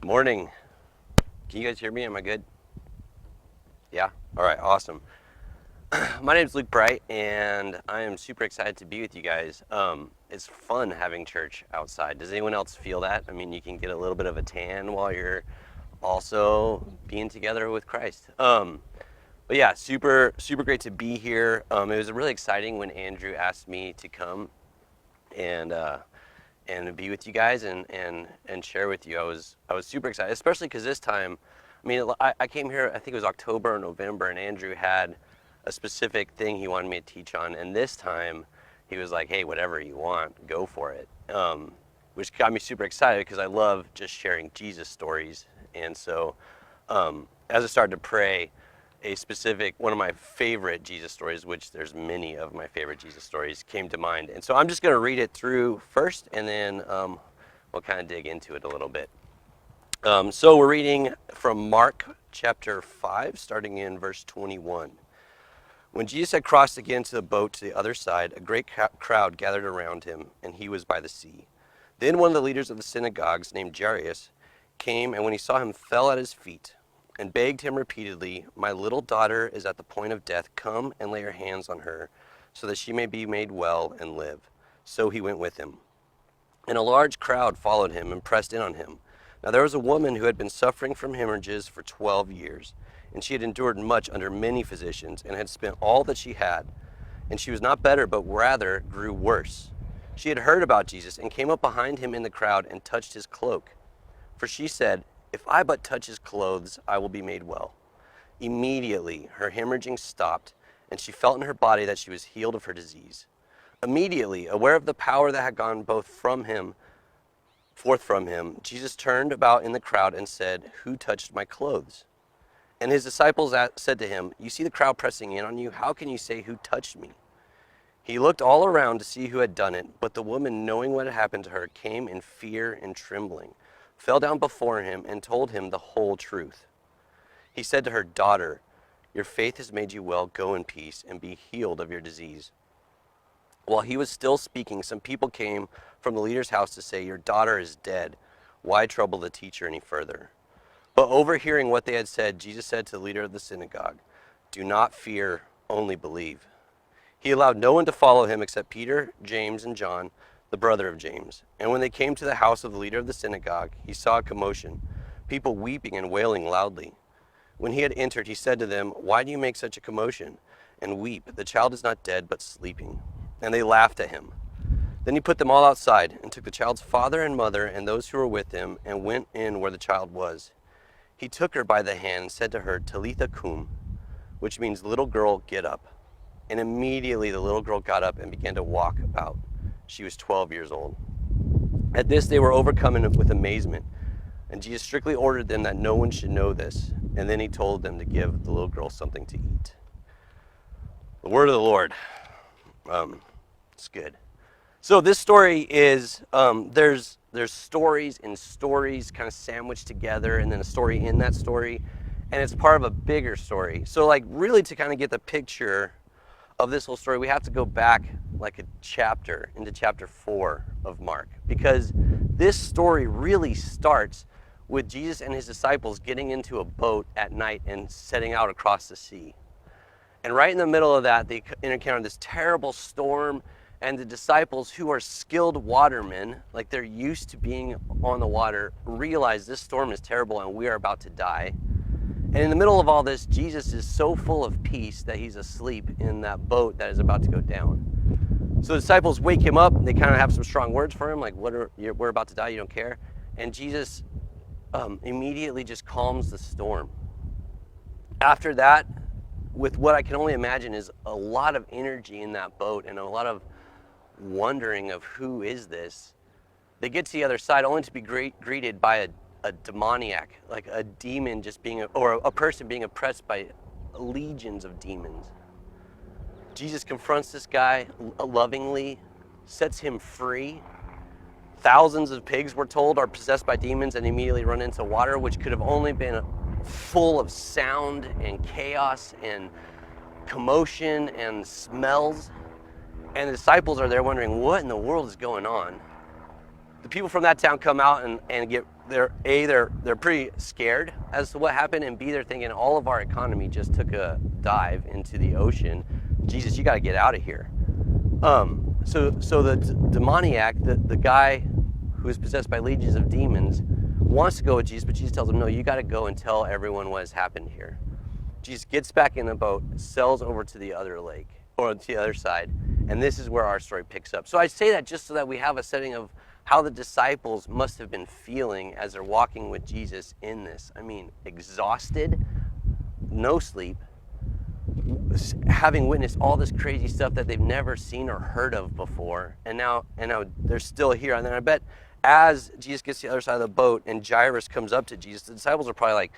Morning. Can you guys hear me? Am I good? Yeah? All right, awesome. My name is Luke Bright, and I am super excited to be with you guys. It's fun having church outside. Does anyone else feel that? I mean, you can get a little bit of a tan while you're also being together with Christ. But yeah, super great to be here. It was really exciting when Andrew asked me to come and be with you guys and share with you. I was super excited, especially because this time, I mean, I came here, I think it was October or November, and Andrew had a specific thing he wanted me to teach on, and this time he was like, hey, whatever you want, go for it. Which got me super excited because I love just sharing Jesus stories. And so as I started to pray, one of my favorite Jesus stories, which there's many of my favorite Jesus stories, came to mind. And so I'm just going to read it through first, and then we'll kind of dig into it a little bit. So we're reading from Mark chapter 5, starting in verse 21. When Jesus had crossed again to the boat to the other side, a great crowd gathered around him, and he was by the sea. Then one of the leaders of the synagogues, named Jairus, came, and when he saw him, fell at his feet and begged him repeatedly, my little daughter is at the point of death. Come and lay your hands on her, so that she may be made well and live. So he went with him. And a large crowd followed him and pressed in on him. Now there was a woman who had been suffering from hemorrhages for 12 years, and she had endured much under many physicians, and had spent all that she had. And she was not better, but rather grew worse. She had heard about Jesus, and came up behind him in the crowd, and touched his cloak. For she said, if I but touch his clothes, I will be made well. Immediately her hemorrhaging stopped, and she felt in her body that she was healed of her disease. Immediately, aware of the power that had gone forth from him, Jesus turned about in the crowd and said, who touched my clothes? And his disciples said to him, you see the crowd pressing in on you. How can you say, who touched me? He looked all around to see who had done it, but the woman, knowing what had happened to her, came in fear and trembling, fell down before him, and told him the whole truth. He said to her, daughter, your faith has made you well. Go in peace and be healed of your disease. While he was still speaking, some people came from the leader's house to say, your daughter is dead. Why trouble the teacher any further? But overhearing what they had said, Jesus said to the leader of the synagogue, do not fear, only believe. He allowed no one to follow him except Peter, James, and John, the brother of James. And when they came to the house of the leader of the synagogue, he saw a commotion, people weeping and wailing loudly. When he had entered, he said to them, why do you make such a commotion and weep? The child is not dead, but sleeping. And they laughed at him. Then he put them all outside, and took the child's father and mother and those who were with him, and went in where the child was. He took her by the hand and said to her, Talitha cum, which means, little girl, get up. And immediately the little girl got up and began to walk about. She was 12 years old. At this they were overcome with amazement, and Jesus strictly ordered them that no one should know this. And then he told them to give the little girl something to eat. The word of the Lord. It's good. So this story is, there's stories and stories kind of sandwiched together, and then a story in that story, and it's part of a bigger story. So like really to kind of get the picture of this whole story, we have to go back like a chapter into chapter 4 of Mark, because this story really starts with Jesus and his disciples getting into a boat at night and setting out across the sea. And right in the middle of that, they encounter this terrible storm, and the disciples, who are skilled watermen, like they're used to being on the water, realize this storm is terrible and we are about to die. And in the middle of all this, Jesus is so full of peace that he's asleep in that boat that is about to go down. So the disciples wake him up, and they kind of have some strong words for him, like, we're about to die, you don't care? And Jesus immediately just calms the storm. After that, with what I can only imagine is a lot of energy in that boat and a lot of wondering of who is this, they get to the other side only to be greeted by a demoniac, like a demon or a person being oppressed by legions of demons. Jesus confronts this guy lovingly, sets him free. Thousands of pigs, we're told, are possessed by demons and immediately run into water, which could have only been full of sound and chaos and commotion and smells. And the disciples are there wondering, what in the world is going on? The people from that town come out and get they're pretty scared as to what happened, and B, they're thinking all of our economy just took a dive into the ocean. Jesus, you got to get out of here. So the demoniac, the guy who is possessed by legions of demons, wants to go with Jesus, but Jesus tells him, no, you got to go and tell everyone what has happened here. Jesus gets back in the boat, sails over to the other lake, or to the other side, and this is where our story picks up. So I say that just so that we have a setting of how the disciples must have been feeling as they're walking with Jesus in this. I mean, exhausted, no sleep, having witnessed all this crazy stuff that they've never seen or heard of before, and now they're still here. And then I bet as Jesus gets to the other side of the boat and Jairus comes up to Jesus, the disciples are probably like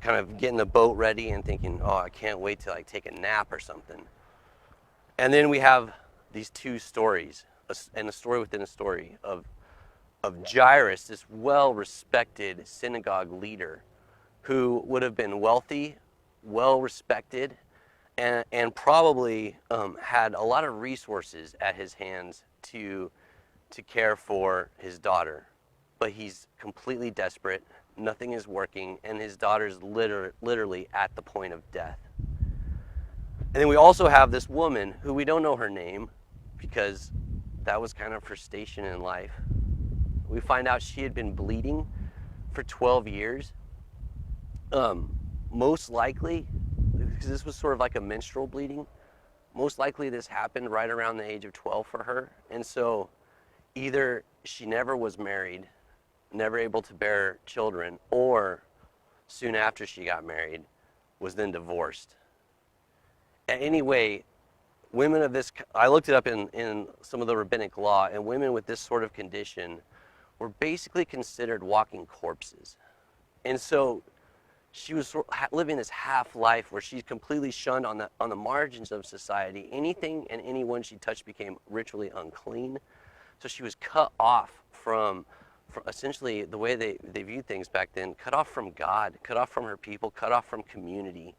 kind of getting the boat ready and thinking, oh, I can't wait to like take a nap or something. And then we have these two stories, and a story within a story of Jairus, this well-respected synagogue leader who would have been wealthy, well-respected, and probably had a lot of resources at his hands to care for his daughter. But he's completely desperate, nothing is working, and his daughter's literally at the point of death. And then we also have this woman who we don't know her name because that was kind of her station in life. We find out she had been bleeding for 12 years. Most likely, because this was sort of like a menstrual bleeding, most likely this happened right around the age of 12 for her. And so either she never was married, never able to bear children, or soon after she got married, was then divorced. Anyway, women of this, I looked it up in some of the rabbinic law, and women with this sort of condition were basically considered walking corpses. And so she was living this half life where she's completely shunned on the margins of society. Anything and anyone she touched became ritually unclean. So she was cut off from essentially the way they viewed things back then, cut off from God, cut off from her people, cut off from community.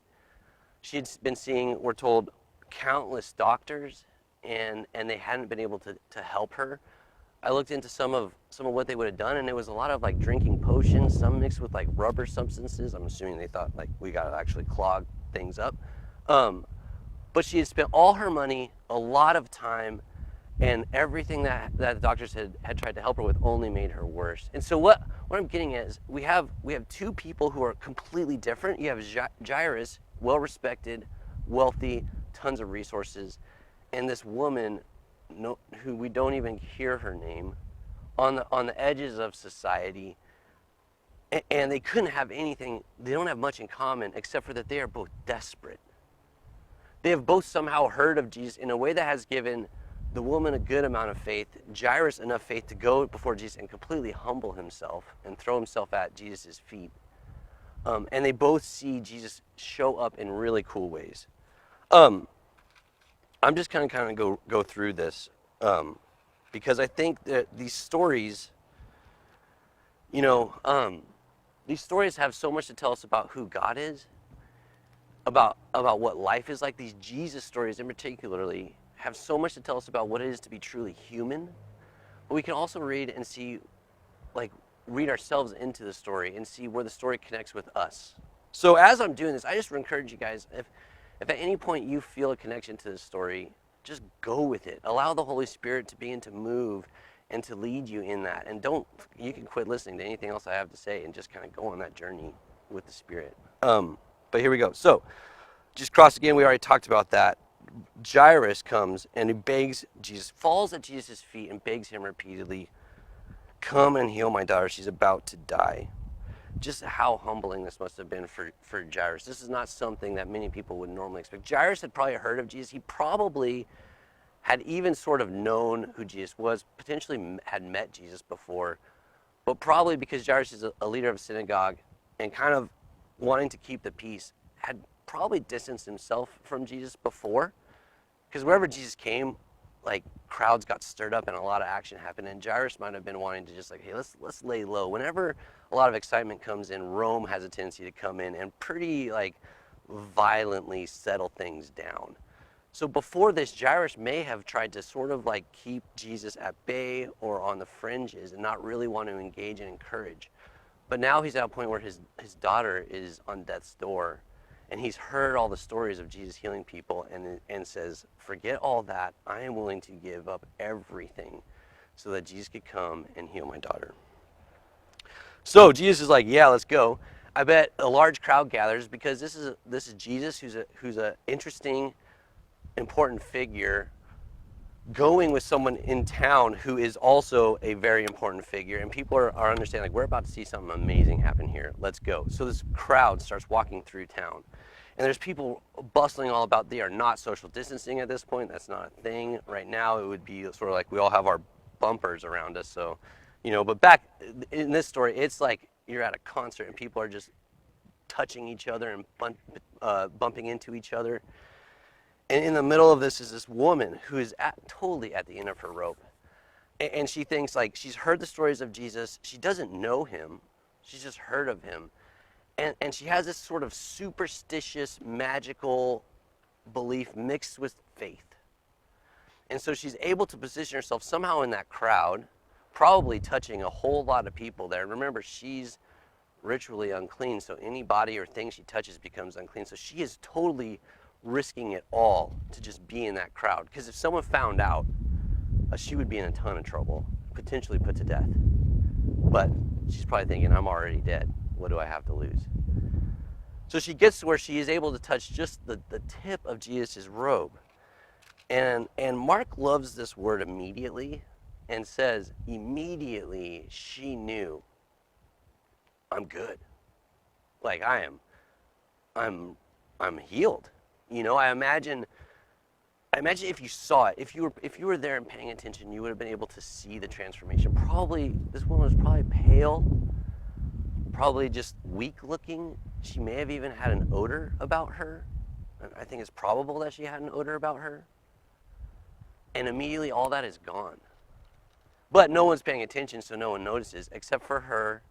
She had been seeing, we're told, countless doctors, and they hadn't been able to help her. I looked into some of what they would have done, and it was a lot of like drinking potions, some mixed with like rubber substances. I'm assuming they thought like we got to actually clog things up. But she had spent all her money, a lot of time, and everything that the doctors had tried to help her with only made her worse. And so what I'm getting at is we have two people who are completely different. You have Jairus, well-respected, wealthy, tons of resources, and this woman who we don't even hear her name, on the edges of society, and they couldn't have anything, they don't have much in common except for that they are both desperate. They have both somehow heard of Jesus in a way that has given the woman a good amount of faith, Jairus enough faith to go before Jesus and completely humble himself and throw himself at Jesus' feet. And they both see Jesus show up in really cool ways. I'm just kind of go through this because I think that these stories, these stories have so much to tell us about who God is, about what life is like. These Jesus stories in particularly have so much to tell us about what it is to be truly human. But we can also read and see, read ourselves into the story and see where the story connects with us. So as I'm doing this, I just encourage you guys, if at any point you feel a connection to this story, just go with it. Allow the Holy Spirit to begin to move and to lead you in that. And you can quit listening to anything else I have to say and just kind of go on that journey with the Spirit. But here we go. So just cross again, we already talked about that. Jairus comes and he begs Jesus, falls at Jesus' feet and begs him repeatedly, come and heal my daughter, she's about to die. Just how humbling this must have been for Jairus. This is not something that many people would normally expect. Jairus had probably heard of Jesus. He probably had even sort of known who Jesus was, potentially had met Jesus before, but probably because Jairus is a leader of a synagogue and kind of wanting to keep the peace, had probably distanced himself from Jesus before, because wherever Jesus came, crowds got stirred up and a lot of action happened, and Jairus might have been wanting to just hey, let's lay low. Whenever a lot of excitement comes in, Rome has a tendency to come in and pretty violently settle things down. So before this, Jairus may have tried to sort of keep Jesus at bay or on the fringes and not really want to engage and encourage. But now he's at a point where his daughter is on death's door, and he's heard all the stories of Jesus healing people, and says, forget all that. I am willing to give up everything so that Jesus could come and heal my daughter. So Jesus is like, yeah, let's go. I bet a large crowd gathers because this is Jesus, who's a interesting, important figure, going with someone in town who is also a very important figure, and people are understanding, like, we're about to see something amazing happen here. Let's go. So this crowd starts walking through town, and there's people bustling all about. They are not social distancing at this point. That's not a thing right now. It would be sort of like we all have our bumpers around us, so but back in this story, it's like you're at a concert and people are just touching each other and bumping into each other. And in the middle of this is this woman who is totally at the end of her rope. And she thinks, like, she's heard the stories of Jesus. She doesn't know him. She's just heard of him. And she has this sort of superstitious, magical belief mixed with faith. And so she's able to position herself somehow in that crowd, probably touching a whole lot of people there. Remember, she's ritually unclean, so any body or thing she touches becomes unclean. So she is totally risking it all to just be in that crowd. Because if someone found out, she would be in a ton of trouble, potentially put to death. But she's probably thinking, I'm already dead. What do I have to lose? So she gets to where she is able to touch just the tip of Jesus' robe. And Mark loves this word immediately, and says, immediately she knew, I'm good. Like, I'm healed. I imagine if you saw it, if you were there and paying attention, you would have been able to see the transformation. Probably, this woman was probably pale, probably just weak looking. She may have even had an odor about her. I think it's probable that she had an odor about her. And immediately all that is gone. But no one's paying attention, so no one notices, except for her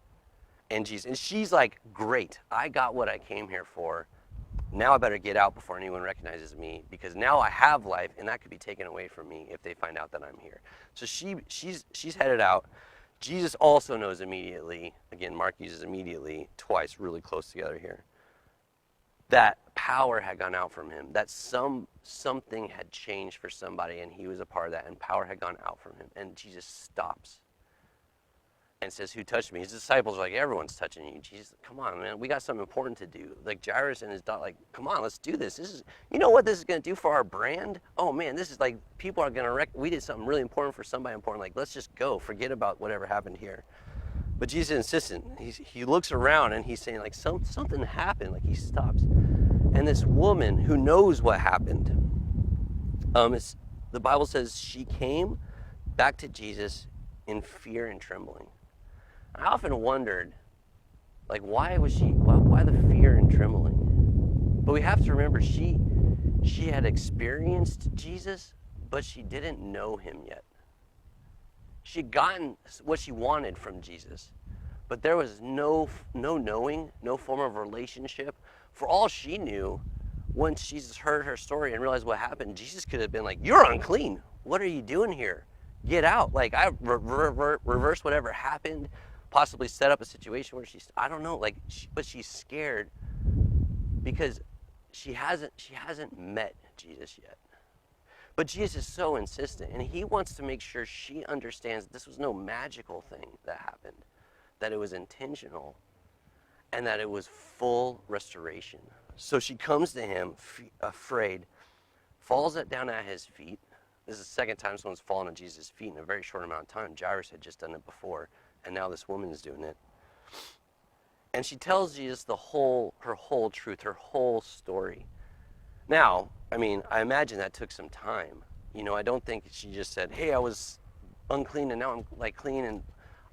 and Jesus. And she's like, great, I got what I came here for. Now I better get out before anyone recognizes me, because now I have life, and that could be taken away from me if they find out that I'm here. So she's headed out. Jesus also knows immediately, again, Mark uses immediately twice, really close together here, that power had gone out from him, that something had changed for somebody, and he was a part of that, and power had gone out from him. And Jesus stops and says, who touched me? His disciples are like, everyone's touching you. Jesus, come on, man, we got something important to do. Like Jairus and his daughter, like, come on, let's do this. This is, you know what this is going to do for our brand? Oh man, this is like, people are going to we did something really important for somebody important. Like, let's just go, forget about whatever happened here. But Jesus is insistent. He looks around and he's saying, like, something happened. Like, he stops. And this woman who knows what happened, the Bible says she came back to Jesus in fear and trembling. I often wondered, like, why the fear and trembling? But we have to remember, she had experienced Jesus, but she didn't know him yet. She'd gotten what she wanted from Jesus, but there was no knowing, no form of relationship. For all she knew, once Jesus heard her story and realized what happened, Jesus could have been like, you're unclean. What are you doing here? Get out. Like, I reverse whatever happened, possibly set up a situation where I don't know, like, but she's scared because she hasn't met Jesus yet. But Jesus is so insistent, and he wants to make sure she understands that this was no magical thing that happened, that it was intentional, and that it was full restoration. So she comes to him, afraid, falls down at his feet. This is the second time someone's fallen at Jesus' feet in a very short amount of time. Jairus had just done it before, and now this woman is doing it. And she tells Jesus her whole truth, her whole story. Now, I mean, I imagine that took some time. I don't think she just said, hey, I was unclean and now I'm like clean. And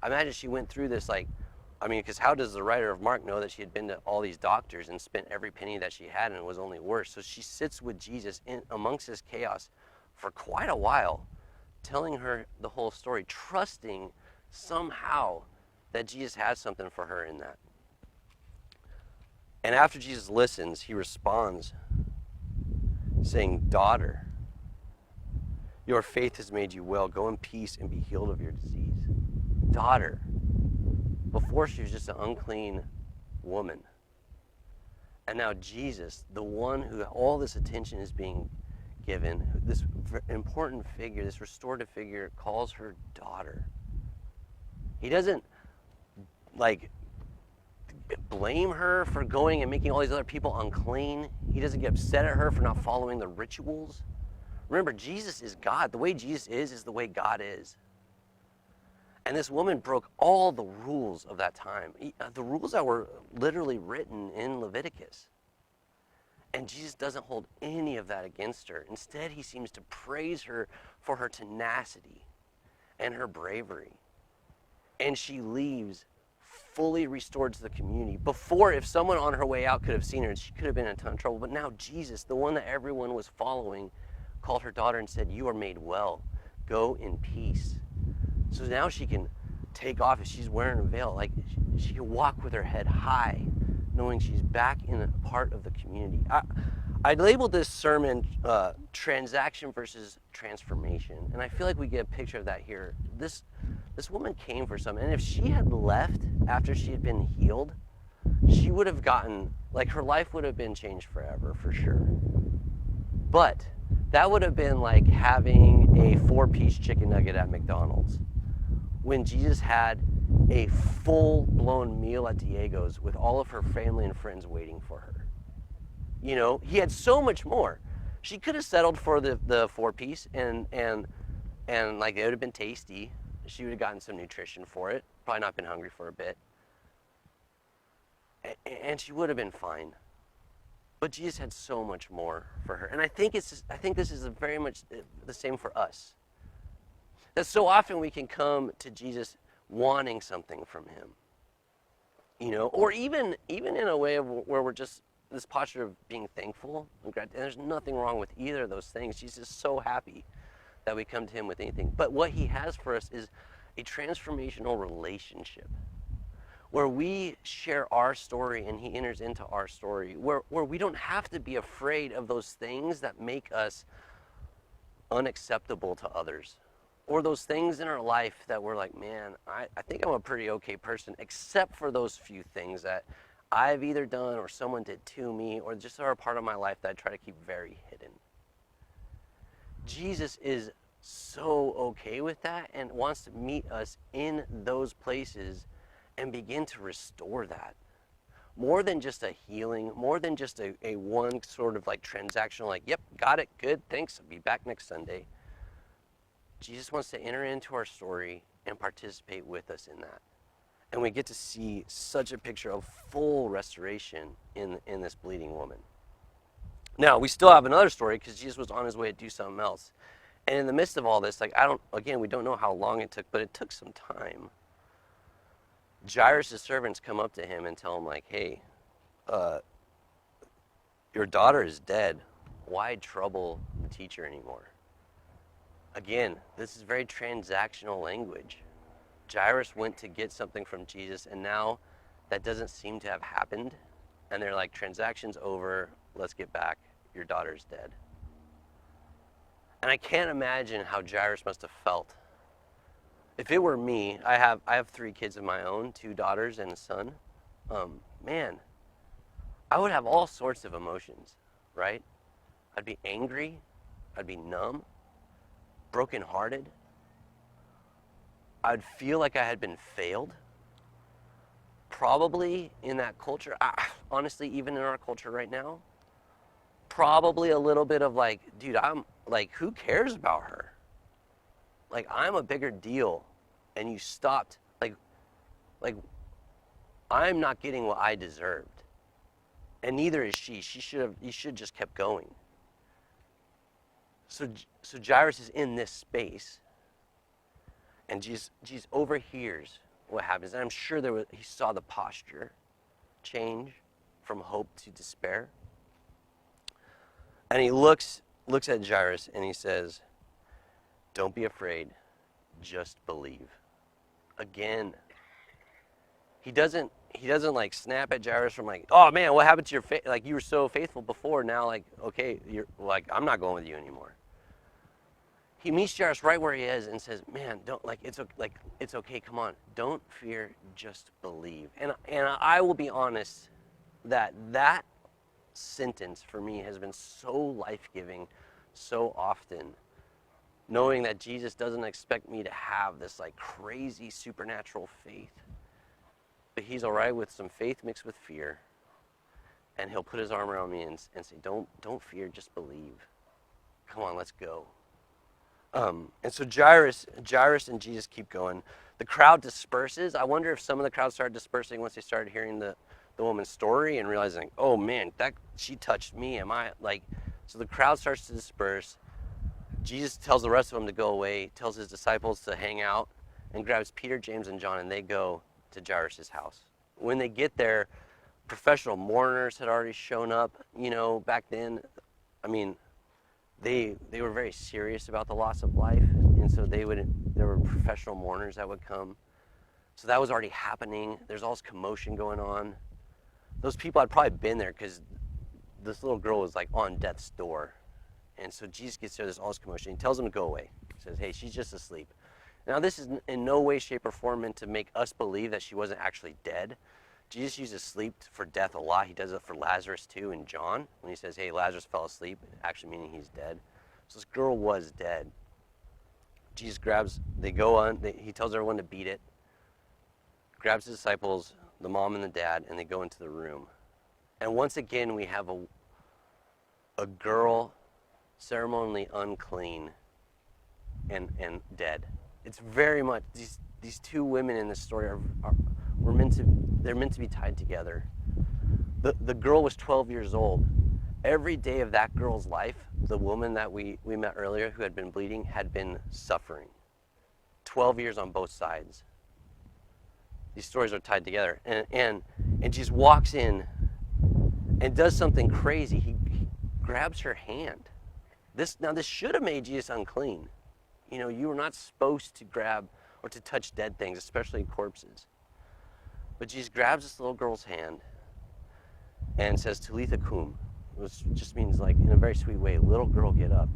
I imagine she went through this because how does the writer of Mark know that she had been to all these doctors and spent every penny that she had and it was only worse? So she sits with Jesus amongst this chaos for quite a while, telling her the whole story, trusting somehow that Jesus has something for her in that. And after Jesus listens, he responds, saying, daughter, your faith has made you well. Go in peace and be healed of your disease. Daughter. Before, she was just an unclean woman. And now Jesus, the one who all this attention is being given, this important figure, this restorative figure, calls her daughter. He doesn't like blame her for going and making all these other people unclean. He doesn't get upset at her for not following the rituals. Remember, Jesus is God. The way Jesus is the way God is. And this woman broke all the rules of that time, the rules that were literally written in Leviticus. And Jesus doesn't hold any of that against her. Instead, he seems to praise her for her tenacity and her bravery. And she leaves fully restored to the community. Before, if someone on her way out could have seen her, she could have been in a ton of trouble. But now Jesus, the one that everyone was following, called her daughter and said, "You are made well. Go in peace." So now she can take off, if she's wearing a veil, like she can walk with her head high, knowing she's back in a part of the community. I labeled this sermon transaction versus transformation, and I feel like we get a picture of that here. This woman came for something, and if she had left after she had been healed, she would have gotten, like, her life would have been changed forever, for sure. But that would have been like having a 4-piece chicken nugget at McDonald's, when Jesus had a full-blown meal at Diego's with all of her family and friends waiting for her. You know, he had so much more. She could have settled for the 4-piece and like, it would have been tasty. She would have gotten some nutrition for it, probably not been hungry for a bit. And she would have been fine. But Jesus had so much more for her. And I think this is very much the same for us. That so often we can come to Jesus wanting something from him, you know, or even in a way of where we're just this posture of being thankful and there's nothing wrong with either of those things. Jesus is so happy that we come to him with anything. But what he has for us is a transformational relationship where we share our story and he enters into our story, where we don't have to be afraid of those things that make us unacceptable to others. Or those things in our life that we're like, man, I think I'm a pretty okay person, except for those few things that I've either done or someone did to me, or just are a part of my life that I try to keep very hidden. Jesus is so okay with that and wants to meet us in those places and begin to restore that. More than just a healing, more than just a one sort of like transactional, like, yep, got it, good, thanks, I'll be back next Sunday. Jesus wants to enter into our story and participate with us in that. And we get to see such a picture of full restoration in this bleeding woman. Now, we still have another story because Jesus was on his way to do something else. And in the midst of all this, like, we don't know how long it took, but it took some time. Jairus' servants come up to him and tell him, like, hey, your daughter is dead. Why trouble the teacher anymore? Again, this is very transactional language. Jairus went to get something from Jesus, and now that doesn't seem to have happened. And they're like, transaction's over, let's get back, your daughter's dead. And I can't imagine how Jairus must have felt. If it were me, I have 3 kids of my own, 2 daughters and a son. Man, I would have all sorts of emotions, right? I'd be angry, I'd be numb, brokenhearted. I'd feel like I had been failed. Probably in that culture, honestly, even in our culture right now, probably a little bit of like, dude, I'm like, who cares about her? Like, I'm a bigger deal, and you stopped. Like, I'm not getting what I deserved, and neither is she. You should just kept going. So Jairus is in this space, and Jesus overhears what happens. And I'm sure he saw the posture change from hope to despair. And he looks at Jairus and he says, "Don't be afraid, just believe." Again, he doesn't like snap at Jairus from like, "Oh man, what happened to your faith? Like, you were so faithful before, now like, okay, you're like, I'm not going with you anymore." he meets Jairus right where he is and says, "Man, don't it's okay. Come on, don't fear, just believe." And I will be honest that sentence for me has been so life-giving, so often, knowing that Jesus doesn't expect me to have this like crazy supernatural faith, but he's all right with some faith mixed with fear, and he'll put his arm around me and say, "Don't fear, just believe. Come on, let's go." And so Jairus and Jesus keep going. The crowd disperses. I wonder if some of the crowd started dispersing once they started hearing the woman's story and realizing, oh man, that she touched me. Am I like? So the crowd starts to disperse. Jesus tells the rest of them to go away, tells his disciples to hang out, and grabs Peter, James, and John, and they go to Jairus' house. When they get there, professional mourners had already shown up. You know, back then, I mean, they were very serious about the loss of life, and so there were professional mourners that would come. So that was already happening. There's all this commotion going on. Those people had probably been there because this little girl was like on death's door. And so Jesus gets there, there's all this commotion. He tells them to go away. He says, "Hey, she's just asleep." Now this is in no way, shape, or form meant to make us believe that she wasn't actually dead. Jesus uses sleep for death a lot. He does it for Lazarus too in John, when he says, "Hey, Lazarus fell asleep," actually meaning he's dead. So this girl was dead. Jesus grabs, he tells everyone to beat it, grabs his disciples, the mom and the dad, and they go into the room. And once again, we have a girl ceremonially unclean and dead. It's very much, these two women in this story they're meant to be tied together. The girl was 12 years old. Every day of that girl's life, the woman that we met earlier who had been bleeding had been suffering. 12 years on both sides. These stories are tied together. And Jesus walks in and does something crazy. He grabs her hand. This should have made Jesus unclean. You know, you were not supposed to grab or to touch dead things, especially corpses. But Jesus grabs this little girl's hand and says, "Talitha cum," which just means, like, in a very sweet way, "Little girl, get up."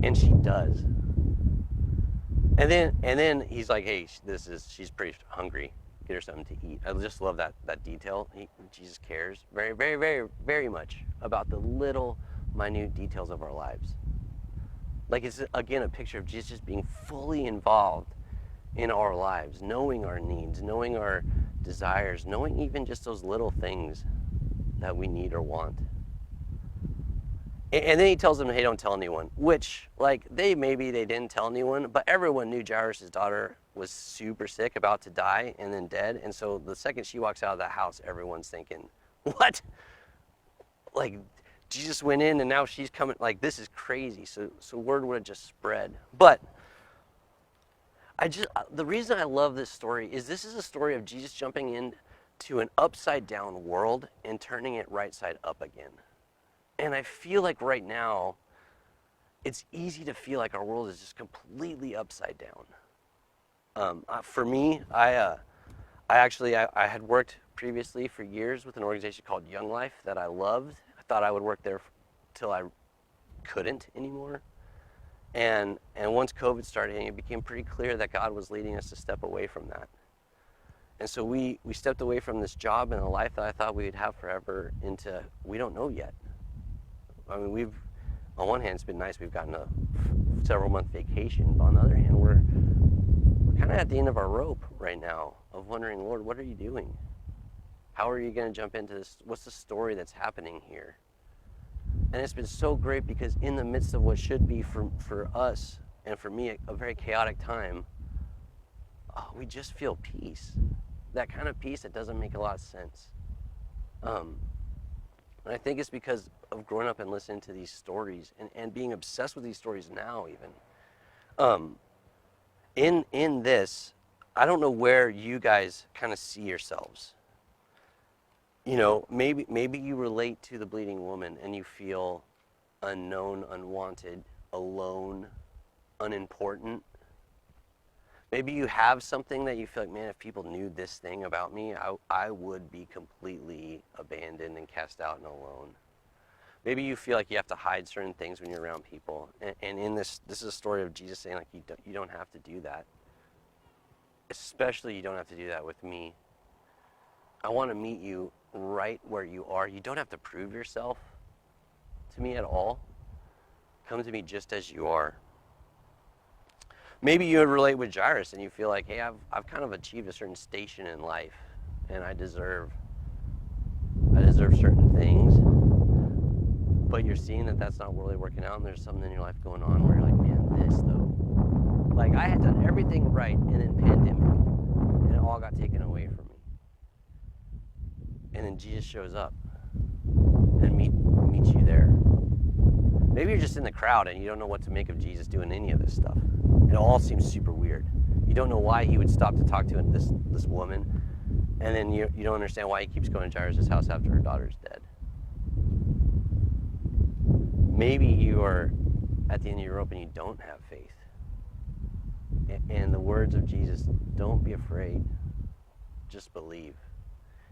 And she does. And then he's like, "Hey, she's pretty hungry. Get her something to eat." I just love that detail. Jesus cares very, very, very, very much about the little, minute details of our lives. Like, it's again a picture of Jesus just being fully involved in our lives, knowing our needs, knowing our desires, knowing even just those little things that we need or want. And then he tells them, "Hey, don't tell anyone," which, like, they didn't tell anyone, but everyone knew Jairus' daughter was super sick, about to die, and then dead. And so the second she walks out of that house, everyone's thinking, what? Like, Jesus went in and now she's coming, like, this is crazy. So word would have just spread. But the reason I love this story is this is a story of Jesus jumping into an upside down world and turning it right side up again. And I feel like right now, it's easy to feel like our world is just completely upside down. For me, I had worked previously for years with an organization called Young Life that I loved. I thought I would work there till I couldn't anymore. And once COVID started, it became pretty clear that God was leading us to step away from that. And so we stepped away from this job and a life that I thought we would have forever into, we don't know yet. I mean, on one hand, it's been nice. We've gotten a several month vacation. But on the other hand, we're kind of at the end of our rope right now of wondering, Lord, what are you doing? How are you going to jump into this? What's the story that's happening here? And it's been so great because in the midst of what should be for us and for me a very chaotic time, we just feel peace. That kind of peace that doesn't make a lot of sense. And I think it's because of growing up and listening to these stories and being obsessed with these stories now even. In this, I don't know where you guys kind of see yourselves. You know, maybe you relate to the bleeding woman and you feel unknown, unwanted, alone, unimportant. Maybe you have something that you feel like, man, if people knew this thing about me, I would be completely abandoned and cast out and alone. Maybe you feel like you have to hide certain things when you're around people. And in this is a story of Jesus saying, like, you don't have to do that. Especially you don't have to do that with me. I want to meet you right where you are. You don't have to prove yourself to me at all. Come to me just as you are. Maybe you would relate with Jairus and you feel like, hey, I've kind of achieved a certain station in life and I deserve certain things. But you're seeing that that's not really working out and there's something in your life going on where you're like, man, this though. Like I had done everything right and then pandemic and it all got taken away from me. And then Jesus shows up and meets you there. Maybe you're just in the crowd and you don't know what to make of Jesus doing any of this stuff. It all seems super weird. You don't know why he would stop to talk to this woman, and then you don't understand why he keeps going to Jairus' house after her daughter's dead. Maybe you are at the end of your rope and you don't have faith. And the words of Jesus, don't be afraid, just believe.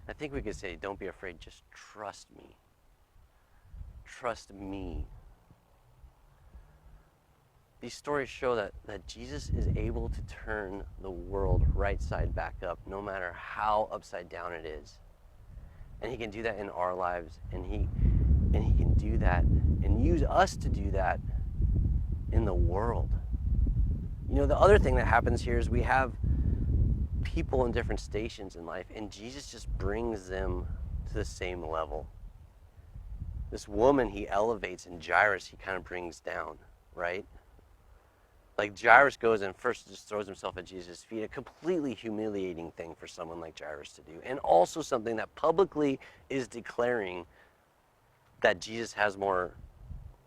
I think we could say, don't be afraid, just trust me. Trust me. These stories show that Jesus is able to turn the world right side back up, no matter how upside down it is. And he can do that in our lives, and he can do that and use us to do that in the world. You know, the other thing that happens here is we have people in different stations in life, and Jesus just brings them to the same level. This woman he elevates, and Jairus he kind of brings down, right? Like Jairus goes and first just throws himself at Jesus' feet, a completely humiliating thing for someone like Jairus to do. And also something that publicly is declaring that Jesus has more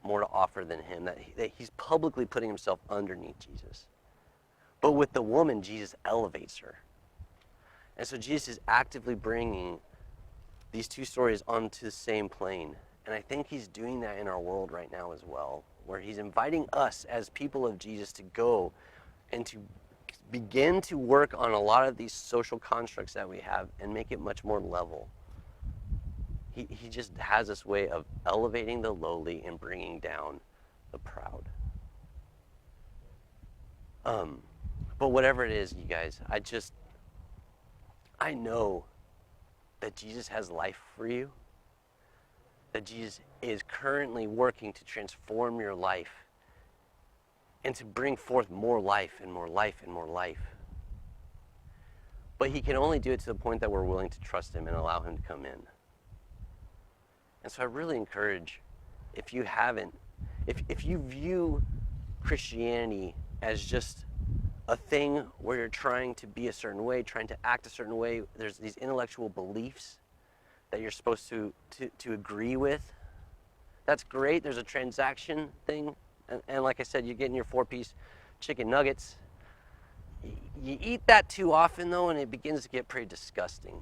to offer than him, that he's publicly putting himself underneath Jesus. But with the woman, Jesus elevates her. And so Jesus is actively bringing these two stories onto the same plane. And I think he's doing that in our world right now as well, where he's inviting us as people of Jesus to go and to begin to work on a lot of these social constructs that we have and make it much more level. He just has this way of elevating the lowly and bringing down the proud. But whatever it is, you guys, I know that Jesus has life for you, that Jesus is currently working to transform your life and to bring forth more life and more life and more life. But he can only do it to the point that we're willing to trust him and allow him to come in. And so I really encourage, if you haven't, if you view Christianity as just a thing where you're trying to be a certain way, trying to act a certain way, there's these intellectual beliefs that you're supposed to agree with. That's great. There's a transaction thing. And like I said, you're getting your 4-piece chicken nuggets. You eat that too often, though, and it begins to get pretty disgusting.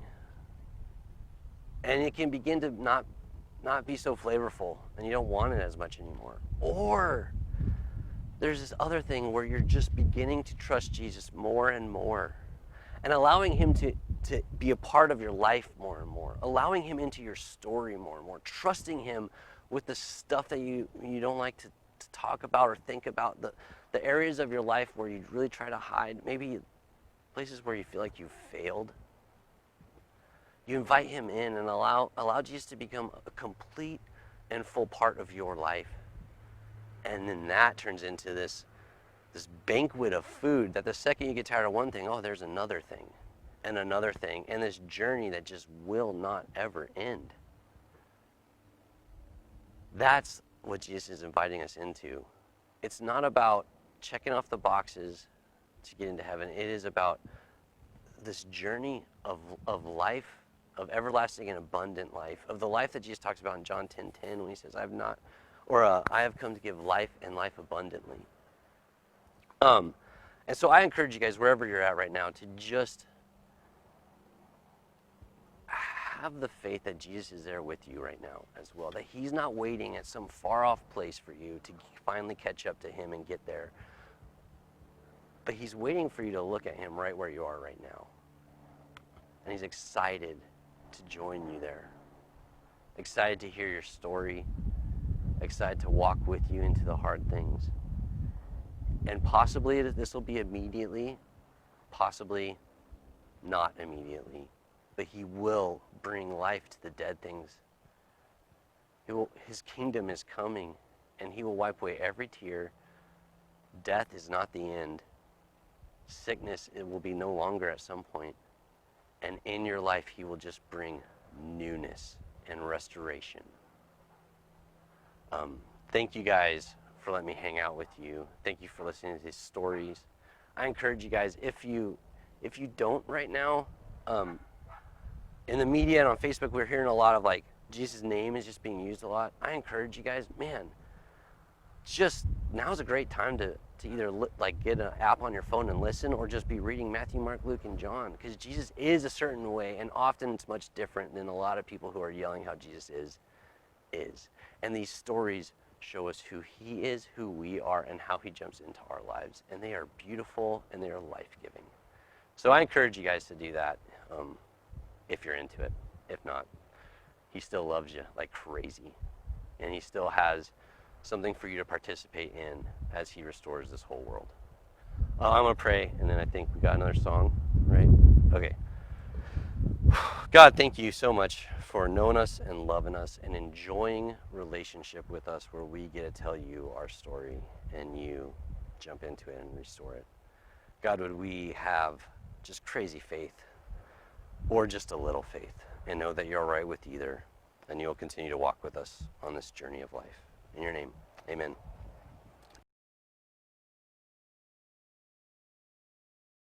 And it can begin to not be so flavorful, and you don't want it as much anymore. Or there's this other thing where you're just beginning to trust Jesus more and more, and allowing him to be a part of your life more and more, allowing him into your story more and more, trusting him with the stuff that you don't like to talk about or think about, the areas of your life where you really try to hide, maybe places where you feel like you've failed. You invite him in and allow Jesus to become a complete and full part of your life. And then that turns into this banquet of food that the second you get tired of one thing, oh, there's another thing and another thing, and this journey that just will not ever end. That's what Jesus is inviting us into. It's not about checking off the boxes to get into heaven. It is about this journey of life, of everlasting and abundant life, of the life that Jesus talks about in John 10:10 when he says, I have come to give life and life abundantly. And so I encourage you guys, wherever you're at right now, to just have the faith that Jesus is there with you right now as well, that he's not waiting at some far off place for you to finally catch up to him and get there, but he's waiting for you to look at him right where you are right now, and he's excited to join you there, excited to hear your story, excited to walk with you into the hard things. And possibly this will be immediately, possibly not immediately, but he will bring life to the dead things. His kingdom is coming, and he will wipe away every tear. Death is not the end. Sickness, it will be no longer at some point. And in your life, he will just bring newness and restoration. Thank you guys for letting me hang out with you. Thank you for listening to these stories. I encourage you guys, if you don't right now, in the media and on Facebook, we're hearing a lot of like, Jesus' name is just being used a lot. I encourage you guys, man, just now's a great time to either like get an app on your phone and listen, or just be reading Matthew, Mark, Luke, and John, because Jesus is a certain way, and often it's much different than a lot of people who are yelling how Jesus is. And these stories show us who he is, who we are, and how he jumps into our lives, and they are beautiful and they are life-giving. So I encourage you guys to do that if you're into it. If not, he still loves you like crazy, and he still has something for you to participate in as he restores this whole world. I'm going to pray, and then I think we got another song, right? Okay. God, thank you so much for knowing us and loving us and enjoying relationship with us, where we get to tell you our story and you jump into it and restore it. God, would we have just crazy faith or just a little faith, and know that you're all right with either, and you'll continue to walk with us on this journey of life. In your name, amen.